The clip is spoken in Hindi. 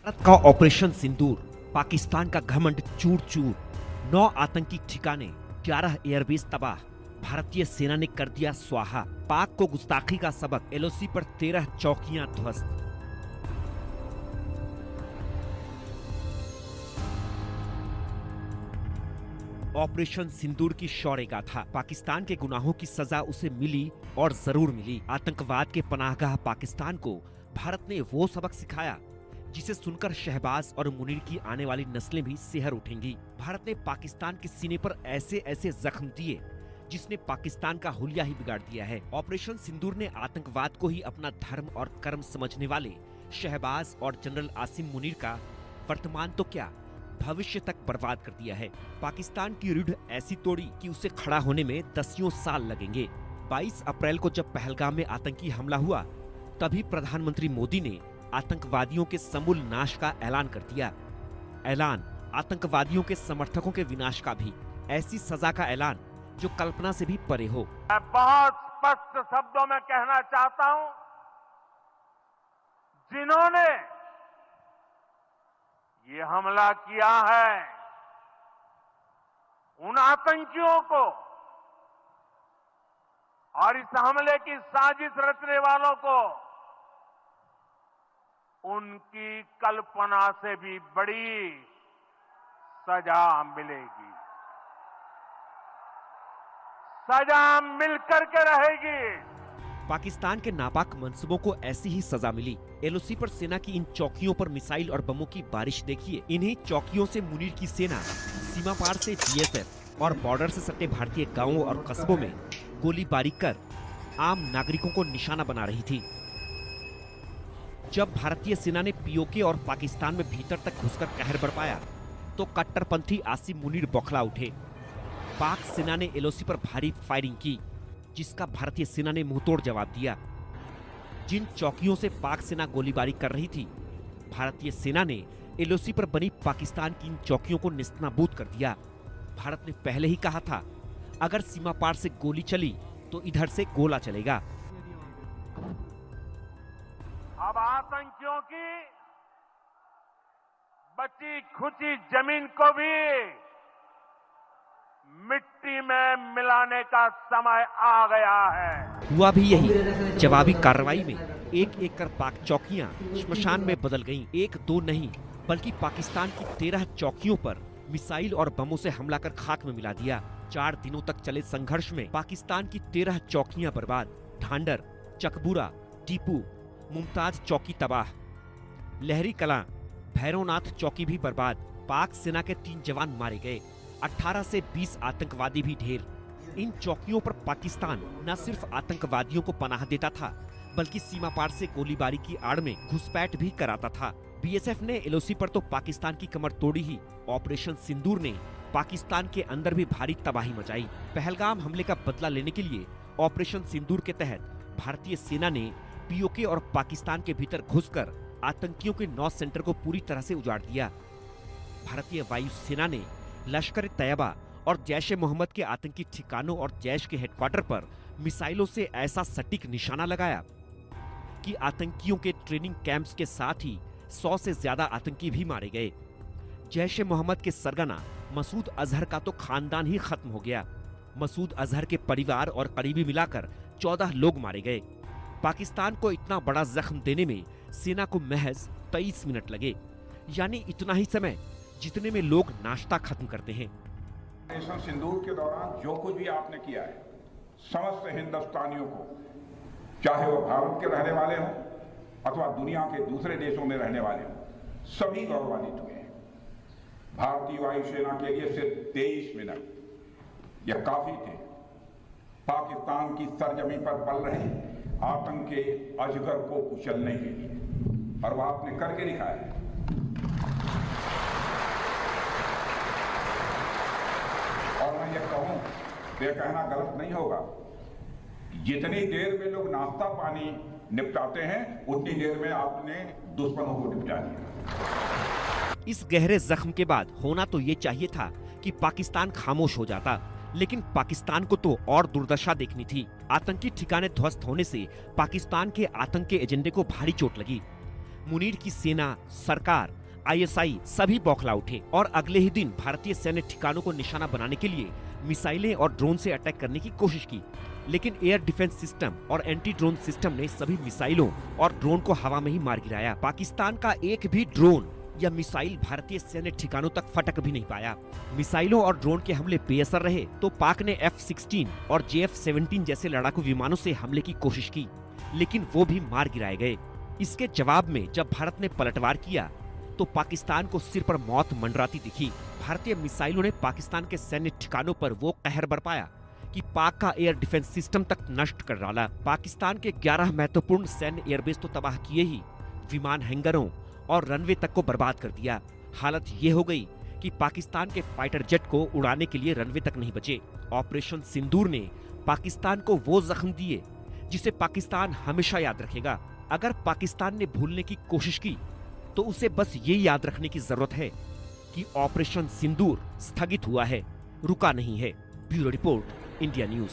भारत का ऑपरेशन सिंदूर, पाकिस्तान का घमंड चूर चूर, 9 आतंकी ठिकाने, 11 एयरबेस तबाह, भारतीय सेना ने कर दिया स्वाहा, पाक को गुस्ताखी का सबक, एलओसी पर 13 चौकियां ध्वस्त। ऑपरेशन सिंदूर की शौर्य गाथा, पाकिस्तान के गुनाहों की सजा उसे मिली और जरूर मिली। आतंकवाद के पनाहगाह पाकिस्तान को भारत ने वो सबक सिखाया जिसे सुनकर शहबाज और मुनीर की आने वाली नस्लें भी सिहर उठेंगी। भारत ने पाकिस्तान के सीने पर ऐसे ऐसे जख्म दिए जिसने पाकिस्तान का हुलिया ही बिगाड़ दिया है। ऑपरेशन सिंदूर ने आतंकवाद को ही अपना धर्म और कर्म समझने वाले शहबाज और जनरल आसिम मुनीर का वर्तमान तो क्या, भविष्य तक बर्बाद कर दिया है। पाकिस्तान की रीढ़ ऐसी तोड़ी कि उसे खड़ा होने में दसियों साल लगेंगे। 22 अप्रैल को जब पहलगाम में आतंकी हमला हुआ, तभी प्रधानमंत्री मोदी ने आतंकवादियों के समूल नाश का ऐलान कर दिया। ऐलान आतंकवादियों के समर्थकों के विनाश का भी, ऐसी सजा का ऐलान जो कल्पना से भी परे हो। मैं बहुत स्पष्ट शब्दों में कहना चाहता हूं, जिन्होंने ये हमला किया है, उन आतंकियों को और इस हमले की साजिश रचने वालों को उनकी कल्पना से भी बड़ी सजा मिलेगी। सजा मिलकर के रहेगी। पाकिस्तान के नापाक मंसूबों को ऐसी ही सजा मिली। एलओसी पर सेना की इन चौकियों पर मिसाइल और बमों की बारिश देखिए। इन्हीं चौकियों से मुनीर की सेना सीमा पार से बीएसएफ और बॉर्डर से सटे भारतीय गांवों और कस्बों में गोलीबारी कर आम नागरिकों को निशाना बना रही थी। जब भारतीय सेना ने पीओके और पाकिस्तान में भीतर तक घुसकर कहर बरपाया, तो कट्टरपंथी आसिम मुनीर बौखला उठे। पाक सेना ने एलओसी पर भारी फायरिंग की, जिसका भारतीय सेना ने मुंहतोड़ जवाब दिया। जिन चौकियों से पाक सेना गोलीबारी कर रही थी, भारतीय सेना ने एलओसी पर बनी पाकिस्तान की इन चौकियों को निस्तनाबूद कर दिया। भारत ने पहले ही कहा था, अगर सीमा पार से गोली चली तो इधर से गोला चलेगा। अब आतंकियों की बची खुची जमीन को भी मिट्टी में मिलाने का समय आ गया है। हुआ भी यही। जवाबी कार्रवाई में एक एक कर पाक चौकियां श्मशान में बदल गईं। एक दो नहीं, बल्कि पाकिस्तान की 13 चौकियों पर मिसाइल और बमों से हमला कर खाक में मिला दिया। 4 दिनों तक चले संघर्ष में पाकिस्तान की 13 चौकियां बर्बाद। ढांडर, चकबूरा, टीपू, मुमताज चौकी तबाह, लहरी कलां, भैरवनाथ चौकी भी बर्बाद। पाक सेना के 3 जवान मारे गए, 18 से 20 आतंकवादी भी ढेर। इन चौकियों पर पाकिस्तान न सिर्फ आतंकवादियों को पनाह देता था, बल्कि सीमा पार से गोलीबारी की आड़ में घुसपैठ भी कराता था। बीएसएफ ने एलओसी पर तो पाकिस्तान की कमर तोड़ी ही, ऑपरेशन सिंदूर ने पाकिस्तान के अंदर भी भारी तबाही मचाई। पहलगाम हमले का बदला लेने के लिए ऑपरेशन सिंदूर के तहत भारतीय सेना ने पीओके और पाकिस्तान के भीतर घुसकर आतंकियों के 9 सेंटर को पूरी तरह से उजाड़ दिया। भारतीय वायु सेना ने लश्कर तैयबा और जैश ए मोहम्मद के आतंकी ठिकानों और जैश के हेडक्वार्टर पर मिसाइलों से ऐसा सटीक निशाना लगाया कि आतंकियों के ट्रेनिंग कैंप्स के साथ ही 100 से ज्यादा आतंकी भी मारे गए। जैश ए मोहम्मद के सरगना मसूद अजहर का तो खानदान ही खत्म हो गया। मसूद अजहर के परिवार और करीबी मिलाकर 14 लोग मारे गए। पाकिस्तान को इतना बड़ा जख्म देने में सेना को महज 23 मिनट लगे, यानी इतना ही समय जितने में लोग नाश्ता खत्म करते हैं। ऑपरेशन सिंदूर के दौरान जो कुछ भी आपने किया है, समस्त हिंदुस्तानियों को, चाहे वो भारत के रहने वाले हों अथवा दुनिया के दूसरे देशों में रहने वाले हों, सभी गौरवान्वित हुए हैं। भारतीय वायुसेना के लिए सिर्फ 23 मिनट यह काफी थे पाकिस्तान की सरजमी पर पल रहे आतंक के अजगर को कुचलने के लिए, और वो आपने करके दिखाया है। और मैं ये कहूं, ये कहना गलत नहीं होगा, जितनी देर में लोग नाश्ता पानी निपटाते हैं, उतनी देर में आपने दुश्मनों को निपटा दिया। इस गहरे जख्म के बाद होना तो ये चाहिए था कि पाकिस्तान खामोश हो जाता, लेकिन पाकिस्तान को तो और दुर्दशा देखनी थी। आतंकी ठिकाने ध्वस्त होने से पाकिस्तान के आतंक के एजेंडे को भारी चोट लगी। मुनीर की सेना, सरकार, आईएसआई सभी बौखला उठे और अगले ही दिन भारतीय सैन्य ठिकानों को निशाना बनाने के लिए मिसाइलें और ड्रोन से अटैक करने की कोशिश की। लेकिन एयर डिफेंस सिस्टम और एंटी ड्रोन सिस्टम ने सभी मिसाइलों और ड्रोन को हवा में ही मार गिराया। पाकिस्तान का एक भी ड्रोन या मिसाइल भारतीय सैन्य ठिकानों तक फटक भी नहीं पाया। मिसाइलों और ड्रोन के हमले बेअसर रहे तो पाक ने F-16 और JF-17 जैसे लड़ाकू विमानों से हमले की कोशिश की, लेकिन वो भी मार गिराए गए। इसके जवाब में जब भारत ने पलटवार किया तो पाकिस्तान को सिर पर मौत मंडराती दिखी। भारतीय मिसाइलों ने पाकिस्तान के सैन्य ठिकानों पर वो कहर बरपाया कि पाक का एयर डिफेंस सिस्टम तक नष्ट कर डाला। पाकिस्तान के 11 महत्वपूर्ण सैन्य एयरबेस तो तबाह किए ही, विमान हैंगरों और रनवे तक को बर्बाद कर दिया। हालत ये हो गई कि पाकिस्तान के फाइटर जेट को उड़ाने के लिए रनवे तक नहीं बचे। ऑपरेशन सिंदूर ने पाकिस्तान को वो जख्म दिए जिसे पाकिस्तान हमेशा याद रखेगा। अगर पाकिस्तान ने भूलने की कोशिश की तो उसे बस ये याद रखने की जरूरत है कि ऑपरेशन सिंदूर स्थगित हुआ है, रुका नहीं है। Bureau report, India news.